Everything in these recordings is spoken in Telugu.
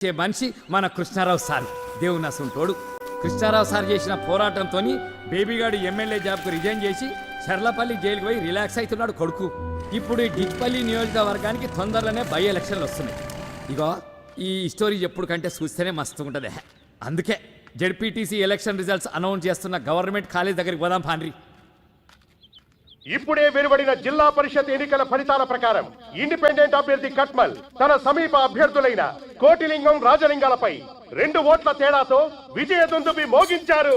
మనిషి మన కృష్ణారావు సార్. దేవుని అసంటోడు. కృష్ణారావు సార్ చేసిన పోరాటంతో బేబీగాడు ఎమ్మెల్యే జాబ్కు రిజైన్ చేసి చర్లపల్లి జైలుకు పోయి రిలాక్స్ అవుతున్నాడు కొడుకు. ఇప్పుడు డిగ్పల్లి నియోజకవర్గానికి తొందరలోనే బై ఎలక్షన్లు వస్తున్నాయి. ఇగో ఈ స్టోరీ ఎప్పుడు కంటే చూస్తేనే మస్తు ఉంటుంది. అందుకే జెడ్పీటీసీ ఎలక్షన్ రిజల్ట్స్ అనౌన్స్ చేస్తున్న గవర్నమెంట్ కాలేజ్ దగ్గరికి పోదాం పాండ్రి. ఇప్పుడే వెలువడిన జిల్లా పరిషత్ ఎన్నికల ఫలితాల ప్రకారం ఇండిపెండెంట్ అభ్యర్థి కట్మల్ తన సమీప అభ్యర్థులైన కోటిలింగం రాజలింగాలపై 2 ఓట్ల తేడాతో విజయ దుందుబి మోగించారు.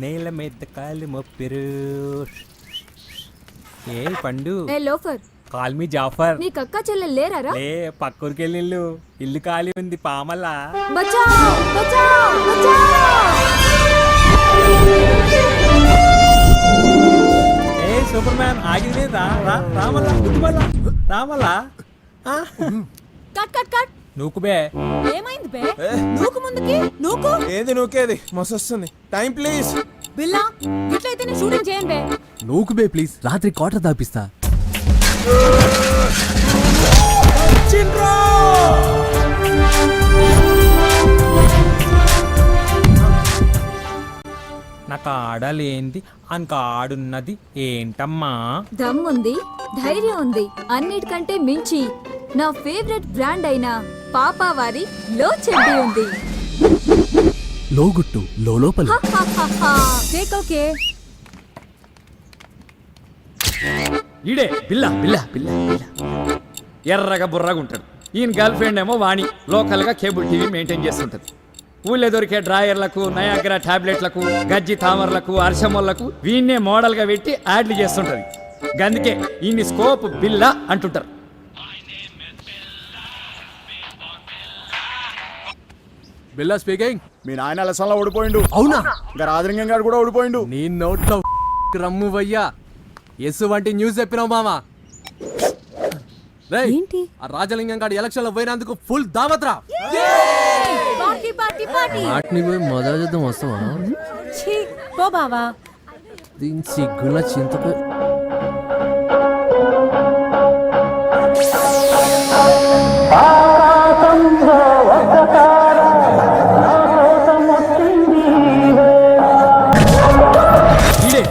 నేల మీద కాలు మొప్పిరు. ఏ పండు లోఫర్ కాల్ మీ జాఫర్. నీ కక్క చెల్లెలు లేరారా? లే పక్కూరికి వెళ్ళి ఇల్లు ఖాళీ ఉంది పామల్లా. ఏ సూపర్ మ్యాన్ ఆగింది రామల్లా. Cut cut cut. నూకు బే. ఏమైంది బే? నూకు ముందుకి నూకు. ఏది నూకేది మస్తు వస్తుంది. Time please. బిల్లా ఇట్లయితే నేను షూటింగ్ చేయను బే. నూకు బే ప్లీజ్. రాత్రి క్వార్టర్ దాపిస్తా. నాకు ఆడలేంది అనక ఆడున్నది ఏంటమ్మా? దమ్ముంది, ధైర్యం ఉంది, అన్నిటికంటే మించి నా ఫేవరెట్ బ్రాండ్ అయిన పాపావారి లో చెడ్డీ ఉంది. లోగుట్టు లోపల. ఓకే ఈడే బిల్లా బిల్లా బిల్లా బిల్లా ఎర్రగా బుర్రగా ఉంటాడు. ఈయన గర్ల్ ఫ్రెండ్ ఏమో వాణి లోకల్గా కేబుల్ టీవీ మెయింటైన్ చేస్తుంటది. ఊళ్ళో దొరికే డ్రాయర్లకు, నయాగ్రా టాబ్లెట్లకు, గజ్జి తామర్లకు, అర్షమోళ్లకు వీన్నే మోడల్గా పెట్టి యాడ్లు చేస్తుంటది. గందుకే ఈయన్ని స్కోప్ బిల్లా అంటుంటారు. బిల్లా స్పీకింగ్. మీ నాయన లసంలో ఓడిపోయిండు. అవునా? ఇంకా రాజలింగం గారు కూడా ఓడిపోయిండు. నీ నోట్లో రమ్ము వయ్యా. ఎసు వంటి న్యూస్ చెప్పినావు మామా. ఏంటి? ఆ రాజలింగం గారి ఎలక్షన్ లో పోయినందుకు ఫుల్ దావత్ రా. వాటిని పోయి మొదలు చూద్దాం వస్తావా? పో బావా. దీని సిగ్గుల చింతకు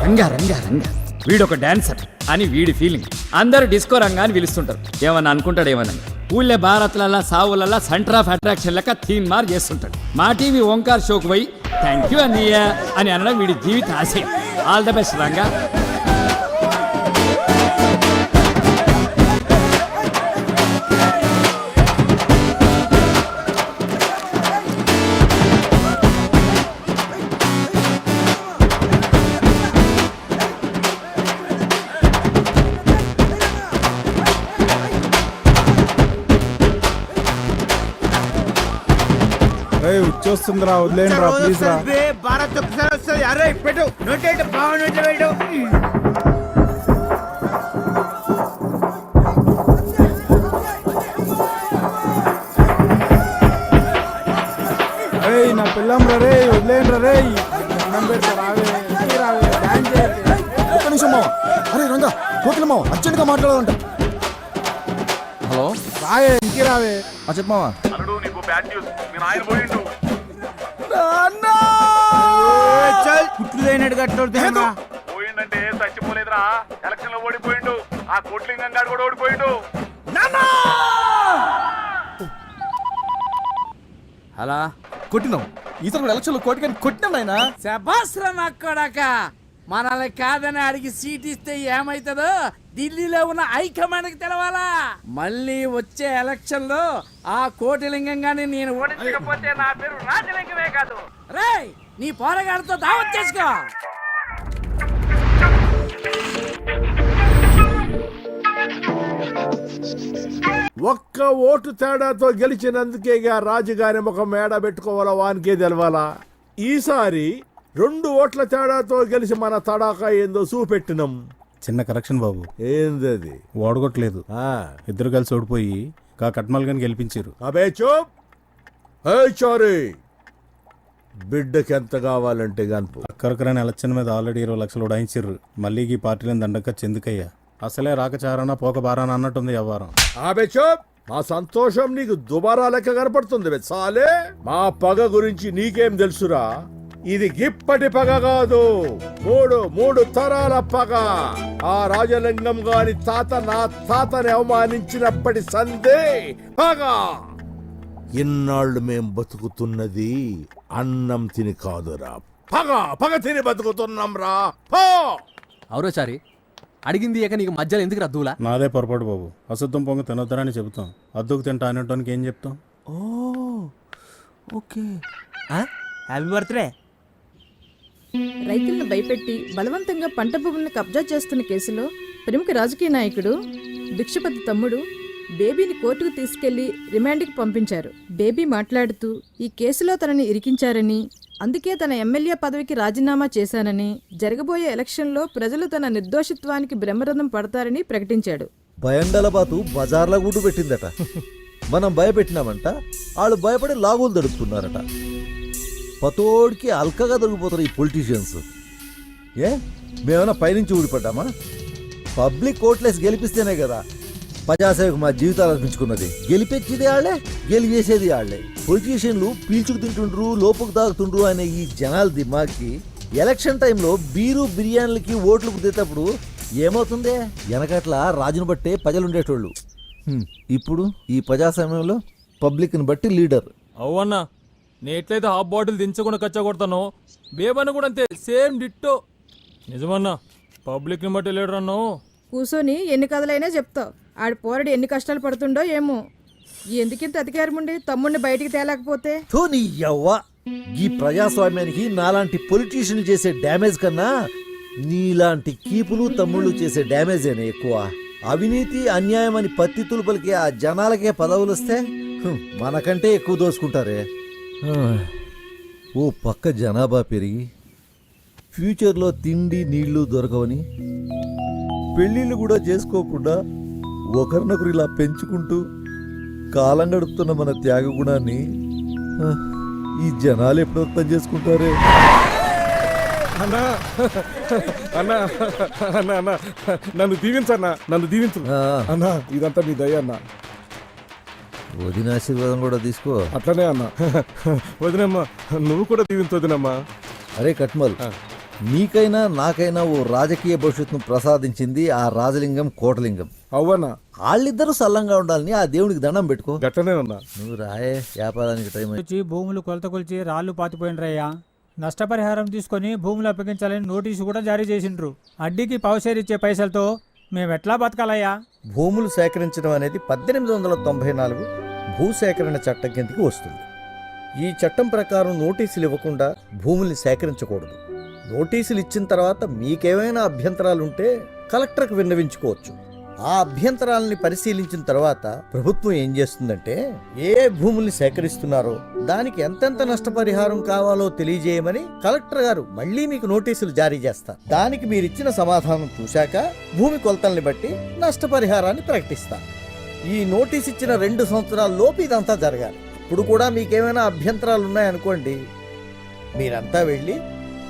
రంగా రంగా రంగా వీడొక డాన్సర్ అని వీడి ఫీలింగ్. అందరూ డిస్కో రంగా అని పిలుస్తుంటారు. ఏమన్నా అనుకుంటాడు ఏమన్నా. ఊళ్ళే భారత్లల్లా సావులల్లా సెంటర్ ఆఫ్ అట్రాక్షన్ లెక్క థీమ్ మార్ చేస్తుంటాడు. మా టీవీ ఓంకార్ షోకు పోయి థ్యాంక్ యూ అన్నయ్య అని అనడం వీడి జీవిత ఆశయం. All the best Ranga. వచ్చేస్తుందిరా, వదిలేండిరా ప్లీజ్ రా. భారత్ అరే పెట్టు నోటేటు బాగున్నట్టు పెట్టు. నా పిల్లం రా రే, వదిలేండిరా రే. అన్నం పెడతా రావే, రావే డాన్స్ చేయండి. ఒక్క నిమిషం మావ. అరే రంగా కోకిల మావ అర్జెంట్ గా మాట్లాడాలంట. హలో రావే, ఇంకి రావే. చెప్పు మావా. పోయిందంటే చచ్చిపోలేదురా, ఎలక్షన్ లో ఓడిపోయిండు. ఆ కోట్లింగం గారు కూడా ఓడిపోయిండు. అలా కొట్టినాం ఈసారి ఎలక్షన్ లో కోటికని కొట్టినాం ఆయన. శభాస్రా నక్కడాక. మనల్ని కాదని అడిగి సీట్ ఇస్తే ఏమైతుందో ఢిల్లీలో ఉన్న హైకమాండ్కి తెలవాలా. మళ్ళీ వచ్చే ఎలక్షన్ లో ఆ కోటిలింగం గాని నేను ఓడించకపోతే నా పేరు రాజలింగమే కాదు. రేయ్ నీ పోరగాడితో దావత్ చేసుకో. ఒక్క ఓటు తేడాతో గెలిచినందుకేగా రాజుగారి ఒక మేడ పెట్టుకోవాలా వానికే తెలవాలా. ఈసారి 2 ఓట్ల తేడాతో గెలిచి మన తడాకా ఏందో చూపెట్టినాం. చిన్న కరెక్షన్ బాబు. ఏందది? ఓడగొట్టలేదు, ఇద్దరు కలిసి ఓడిపోయి కట్మల్ గాని గెలిపించారు. అబే చూప్. చారీ బిడ్డకి ఎంత కావాలంటే గనుపు. అక్కరకరాని ఎలక్షన్ మీద ఆల్రెడీ 20 లక్షలు ఉడాయించారు. మళ్ళీ ఈ పార్టీలను దండక చెందుకయ్యా. అసలే రాకచారణ పోక బారాన అన్నట్టుంది వ్యవహారం. ఆబే చూప్. మా సంతోషం నీకు దుబారా లెక్క కనపడుతుంది సాలే. మా పగ గురించి నీకేం తెలుసురా? ఇది గిప్పటి పగ కాదు, మూడు తరాల పగ. ఆ రాజలింగం గారి తాత నా తాతని అవమానించినప్పటి సందే పగ. ఇన్నాళ్ళు మేం బతుకుతున్నది అన్నం తిని కాదురా, పగ తిని బతుకుతున్నాం రా. అవురోచారి అడిగింది ఇక నీకు మధ్యలో ఎందుకు రద్దులా? నాదే పొరపాటు బాబు. అశుద్ధం పొంగ తినొద్దరని చెబుతాం, అద్దుకు తింటా అనేటానికి ఏం చెప్తాం? ఓకే. Happy birthday. రైతులను భయపెట్టి బలవంతంగా పంట భూములను కబ్జా చేస్తున్న కేసులో ప్రముఖ రాజకీయ నాయకుడు భిక్షపతి తమ్ముడు బేబీని కోర్టుకు తీసుకెళ్లి రిమాండ్కి పంపించారు. బేబీ మాట్లాడుతూ ఈ కేసులో తనని ఇరికించారని, అందుకే తన ఎమ్మెల్యే పదవికి రాజీనామా చేశానని, జరగబోయే ఎలక్షన్లో ప్రజలు తన నిర్దోషిత్వానికి బ్రహ్మరథం పడతారని ప్రకటించాడు. భయండలబాతు బజార్ల గుడ్డు పెట్టిందట. మనం భయపెట్టినామంట, వాళ్ళు భయపడి లాగులు దడుపుతున్నారట. పతోడికి అల్కగా దొరికిపోతారు ఈ పొలిటీషియన్స్. మేమైనా పైనుంచి ఊడిపడ్డామా? పబ్లిక్ ఓట్లేసి గెలిపిస్తేనే కదా ప్రజాసేవకు మా జీవితాలు అర్పించుకున్నది. గెలిపించేది వాళ్ళే, గెలిచేసేది వాళ్ళే. పొలిటీషియన్లు పీల్చుకు తింటుండ్రు, లోపుకు తాగుతుండ్రు అనే ఈ జనాల దిమాకి ఎలక్షన్ టైంలో బీరు బిర్యానీలకి ఓట్లు కుదిరేటప్పుడు ఏమవుతుందే? వెనకట్ల రాజును బట్టే ప్రజలు ఉండేటోళ్ళు. ఇప్పుడు ఈ ప్రజాస్వామ్యంలో పబ్లిక్ని బట్టి లీడర్. అవునా, నేను ఎట్లయితే హాఫ్ బాటిల్ దించకుండా కచ్చగొడతానో బేబన్న కూడా అంతే, సేమ్ డిట్టో. నిజమన్నా, పబ్లిక్ని బట్టి లీడర్ అన్నావు. కూసోని ఎన్ని కథలైనా చెప్తావు. ఆడి పోరడు ఎన్ని కష్టాలు పడుతుండో ఏమో. ఎందుకింత అధికారముండి తమ్ముడిని బయటికి తేలేకపోతే? నీ యవ్వ, ఈ ప్రజాస్వామ్యానికి నాలాంటి పొలిటీషియన్ చేసే డ్యామేజ్ కన్నా నీలాంటి కీపులు తమ్ముళ్ళు చేసే డ్యామేజేనే ఎక్కువ. అవినీతి అన్యాయం అని పత్తితులు పలికే ఆ జనాలకే పదవులు వస్తే మనకంటే ఎక్కువ దోసుకుంటారే. ఓ పక్క జనాభా పెరిగి ఫ్యూచర్లో తిండి నీళ్లు దొరకవని పెళ్ళిళ్ళు కూడా చేసుకోకుండా ఒకరినొకరు ఇలా పెంచుకుంటూ కాలం గడుపుతున్న మన త్యాగ గుణాన్ని ఈ జనాలు ఎప్పుడు అర్థం చేసుకుంటారే? అన్నా అన్నా అన్నా అన్నా నన్ను దీవించన్నా, నన్ను దీవించు అన్నా. ఇదంతా మీ దయ అన్నా. వదిన ఆశీర్వాదం కూడా తీసుకో. అట్లనే అన్నా. వదినమ్మా, నువ్వు కూడా దీవించు వదినమ్మా. అరే కట్మల్, నీకైనా నాకైనా ఓ రాజకీయ భవిష్యత్తును ప్రసాదించింది ఆ రాజలింగం కోటలింగం. అవ్వన్నా, వాళ్ళిద్దరూ సల్లంగా ఉండాలని ఆ దేవునికి దండం పెట్టుకో. గట్టనేనన్నా. నువ్వు రాయే, వ్యాపారానికి టైం వచ్చి భూములు కొలత కొలిచి రాళ్ళు పాతిపోయినరయ్యా. నష్టపరిహారం తీసుకొని భూములు అప్పగించాలని నోటీసు కూడా జారీ చేసిండ్రు. అడ్డీకి పౌషేరిచ్చే పైసలతో మేమెట్లా బతకాలయ్యా? భూములు సేకరించడం అనేది 1894 భూసేకరణ చట్టం కిందకి వస్తుంది. ఈ చట్టం ప్రకారం నోటీసులు ఇవ్వకుండా భూముల్ని సేకరించకూడదు. నోటీసులు ఇచ్చిన తర్వాత మీకేమైనా అభ్యంతరాలుంటే కలెక్టర్కి విన్నవించుకోవచ్చు. ఆ అభ్యంతరాలని పరిశీలించిన తర్వాత ప్రభుత్వం ఏం చేస్తుందంటే, ఏ భూముల్ని సేకరిస్తున్నారో దానికి ఎంతెంత నష్టపరిహారం కావాలో తెలియజేయమని కలెక్టర్ గారు మళ్ళీ మీకు నోటీసులు జారీ చేస్తారు. దానికి మీరిచ్చిన సమాధానం చూశాక భూమి కొలతల్ని బట్టి నష్టపరిహారాన్ని ప్రకటిస్తారు. ఈ నోటీస్ ఇచ్చిన 2 సంవత్సరాల లోపు ఇదంతా జరగాలి. ఇప్పుడు కూడా మీకేమైనా అభ్యంతరాలు ఉన్నాయనుకోండి, మీరంతా వెళ్ళి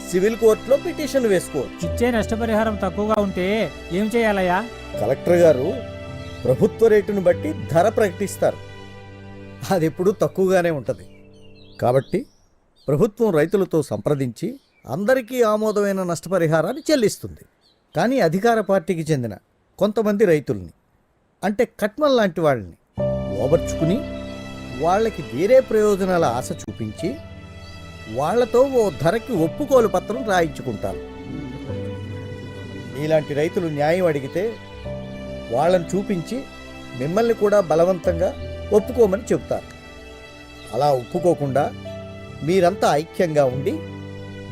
సివిల్ కోర్టులో పిటిషన్ వేసుకోవచ్చు. ఇచ్చే నష్టపరిహారం తక్కువగా ఉంటే ఏం చేయాలయ్యా? కలెక్టర్ గారు ప్రభుత్వ రేటును బట్టి ధర ప్రకటిస్తారు. అది ఎప్పుడూ తక్కువగానే ఉంటుంది. కాబట్టి ప్రభుత్వం రైతులతో సంప్రదించి అందరికీ ఆమోదమైన నష్టపరిహారాన్ని చెల్లిస్తుంది. కానీ అధికార పార్టీకి చెందిన కొంతమంది రైతుల్ని, అంటే కట్మల్ లాంటి వాళ్ళని ఓబర్చుకుని వాళ్ళకి వేరే ప్రయోజనాల ఆశ చూపించి వాళ్లతో ఓ ధరకి ఒప్పుకోలు పత్రం రాయించుకుంటారు. ఇలాంటి రైతులు న్యాయం అడిగితే వాళ్ళని చూపించి మిమ్మల్ని కూడా బలవంతంగా ఒప్పుకోమని చెప్తారు. అలా ఒప్పుకోకుండా మీరంతా ఐక్యంగా ఉండి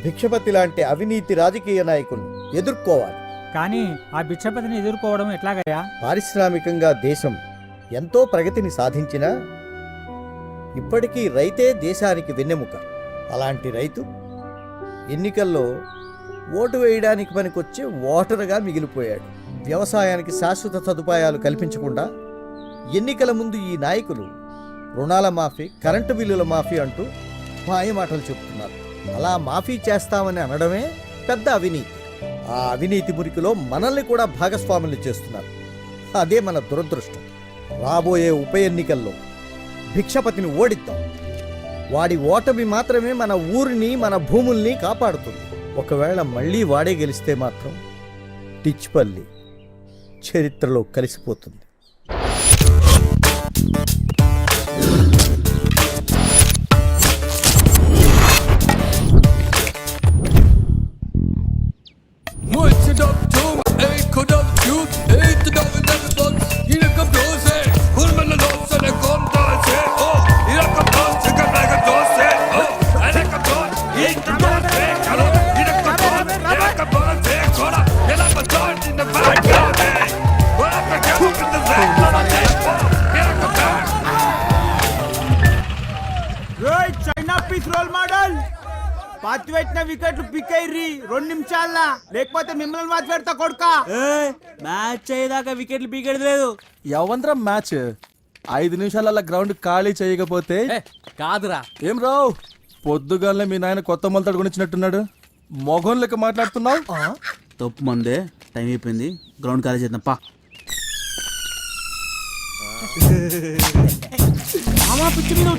భిక్షపతి లాంటి అవినీతి రాజకీయ నాయకుల్ని ఎదుర్కోవాలి. కానీ ఆ భిక్షపతిని ఎదుర్కోవడం ఎట్లాగయ్యా? పారిశ్రామికంగా దేశం ఎంతో ప్రగతిని సాధించినా ఇప్పటికీ రైతే దేశానికి వెన్నెముక. అలాంటి రైతు ఎన్నికల్లో ఓటు వేయడానికి పనికొచ్చే ఓటరుగా మిగిలిపోయాడు. వ్యవసాయానికి శాశ్వత సదుపాయాలు కల్పించకుండా ఎన్నికల ముందు ఈ నాయకులు రుణాల మాఫీ, కరెంటు బిల్లుల మాఫీ అంటూ మాయమాటలు చెప్తున్నారు. అలా మాఫీ చేస్తామని అనడమే పెద్ద అవినీతి. ఆ అవినీతి మురికిలో మనల్ని కూడా భాగస్వాములు చేస్తున్నారు. అదే మన దురదృష్టం. రాబోయే ఉప ఎన్నికల్లో భిక్షపతిని ఓడిద్దాం. వాడి ఓటమి మాత్రమే మన ఊరిని, మన భూముల్ని కాపాడుతుంది. ఒకవేళ మళ్ళీ వాడే గెలిస్తే మాత్రం టిచ్పల్లి చరిత్రలో కలిసిపోతుంది. చైనా పీస్ రోల్ మోడల్ పాతి పెట్టిన వికెట్లు పిక్ అయ్యి 2 నిమిషాల లేకపోతే మిమ్మల్ని మాత్రం పెడతా కొడుక. మ్యాచ్ అయ్యేదాకా వికెట్లు పీకేది లేదు. ఎవంతరం మ్యాచ్ 5 నిమిషాల గ్రౌండ్ ఖాళీ చేయకపోతే కాదురా, ఏం రావు పొద్దుగాలనే మీ నాయన కొత్త మొలతాడు కొనిచ్చినట్టున్నాడు. మొగం లెక్క మాట్లాడుతున్నావు. తప్పు మందే, టైం అయిపోయింది, గ్రౌండ్ ఖాళీ చేద్దాం పా. పిచ్చి మీద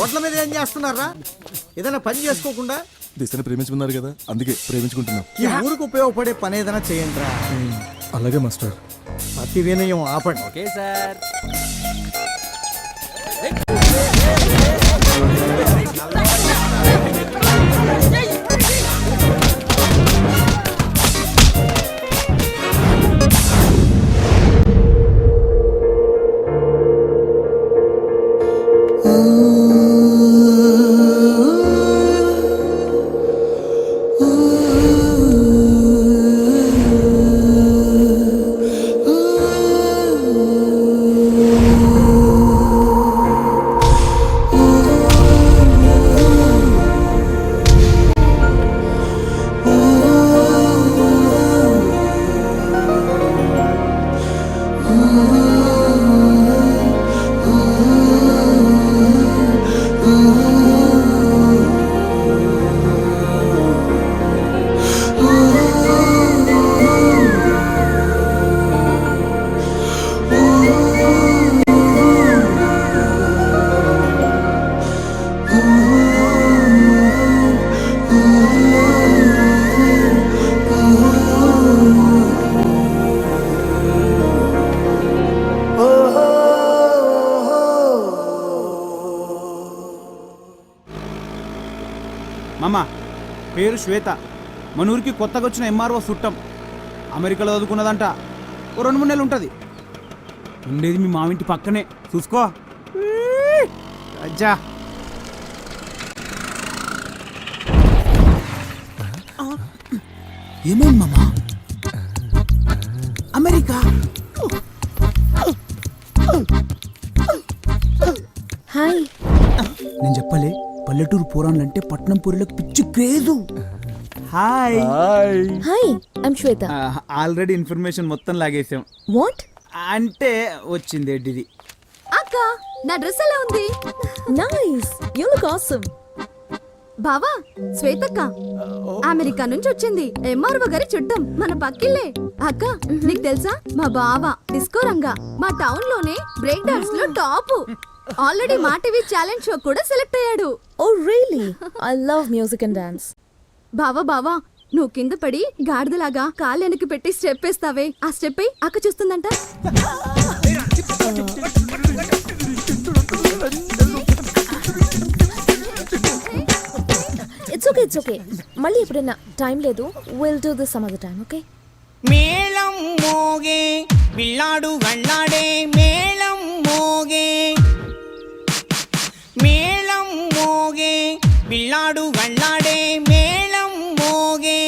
ఓట్ల మీద ఏం చేస్తున్నారా? ఏదైనా పని చేసుకోకుండా. దిశని ప్రేమించుకున్నారు కదా, అందుకే ప్రేమించుకుంటున్నాం. ఈ ఊరికి ఉపయోగపడే పని ఏదైనా చేయండి రా. అలాగే మాస్టర్. అతి వినయం ఆపండి. Okay sir. మామ పేరు శ్వేత, మన ఊరికి కొత్తగా వచ్చిన ఎంఆర్ఓ చుట్టం. అమెరికాలో చదువుకున్నదంట. ఓ 2-3 నెలలు ఉంటుంది. ఉండేది మీ మామింటి పక్కనే, చూసుకో. అజ్జా ఏమైంది మామా? America hi. నేను చెప్పలే, పల్లెటూరు పోరాన్లంటే పట్నం పూరిలకు పిచ్చి craze. Hi hi, I'm Shweta. Already information మొత్తం లాగేసాం. వాట్? అంటే వచ్చింది ఎడ్డిది. అక్క, నా డ్రెస్ ఎలా ఉంది? Nice, you look awesome. బావా, శ్వేతక్క అమెరికా నుంచి వచ్చింది. ఎంఆర్ఓ గారి చుట్టం, మన పక్కిల్లే. అక్క, నీకు తెలుసా మా బావ డిస్కో రంగా మా టౌన్ లోనే బ్రేక్ డాన్స్ లో టాప్. Already Maa TV challenge show కూడా సెలెక్ట్ అయ్యాడు. Oh really? I love music and dance. బావా బావా, నువ్వు కింద పడి గాడిదలాగా కాళ్ళు వెనక్కి పెట్టి స్టెప్ వేస్తావే, ఆ స్టెప్ అయి అక్క చూస్తుందంట. It's okay. మళ్ళీ ఎప్పుడైనా టైం లేదు, will do this some other time, okay? మేళం మోగే పిల్లాడు గళ్ళాడే మేళం మోగే మేళం మోగే పిల్లాడు వెళ్ళాడే మేళం మోగే.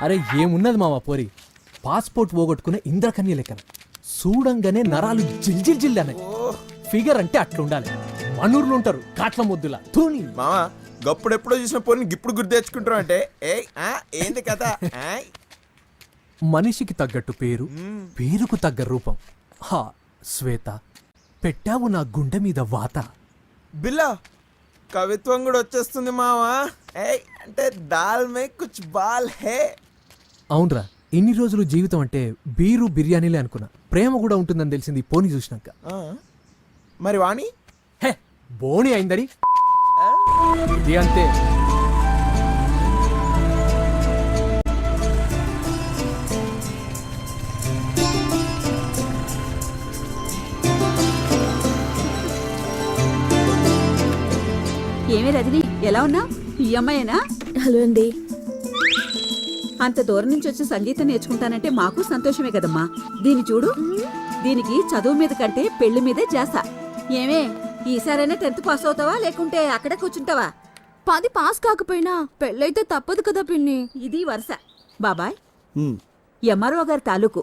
అరే ఏమున్నది మామ పోరి, పాస్పోర్ట్ పోగొట్టుకునే ఇంద్రకన్య లెక్కన చూడంగానే నరాలు జిల్ జిల్ జిల్ అనే ఫిగర్ అంటే అట్లుండాలి. మనూర్లు ఉంటారు కాట్ల ముద్దులా తూని. మామా గప్పుడెప్పుడో చూసిన పోనీ ఇప్పుడు గుర్తు తెచ్చుకుంటాం అంటే ఏంది కథ? మనిషికి తగ్గట్టు పేరు, పేరుకు తగ్గ రూపం. హా శ్వేత, పెట్టావు నా గుండె మీద వాత. బిల్లా కవిత్వం కూడా వచ్చేస్తుంది మావా. అంటే దాల్ మే కుచ్ బాల్ హే. అవునరా, ఇన్ని రోజులు జీవితం అంటే బీరు బిర్యానీలే అనుకున్నా. ప్రేమ కూడా ఉంటుందని తెలిసింది పోనీ చూసినాక. మరి వాణి హే బోని అయిందని ఇది అంతే. ఏమే రజని, ఎలా ఉన్నా? ఈ అమ్మాయేనా? హలో అండి. అంత దూరం నుంచి వచ్చి సంగీతం నేర్చుకుంటానంటే మాకు సంతోషమే కదమ్మా. దీని చూడు, దీనికి చదువు మీద కంటే పెళ్లి మీదే జాసా. ఏమే, ఈసారైనా 10th పాస్ అవుతావా లేకుంటే అక్కడే కూర్చుంటావా? 10 పాస్ కాకపోయినా పెళ్ళైతే తప్పదు కదా పిన్ని. ఇది వరుస. బాబాయ్, ఎంఆర్ఓ గారి తాలూకు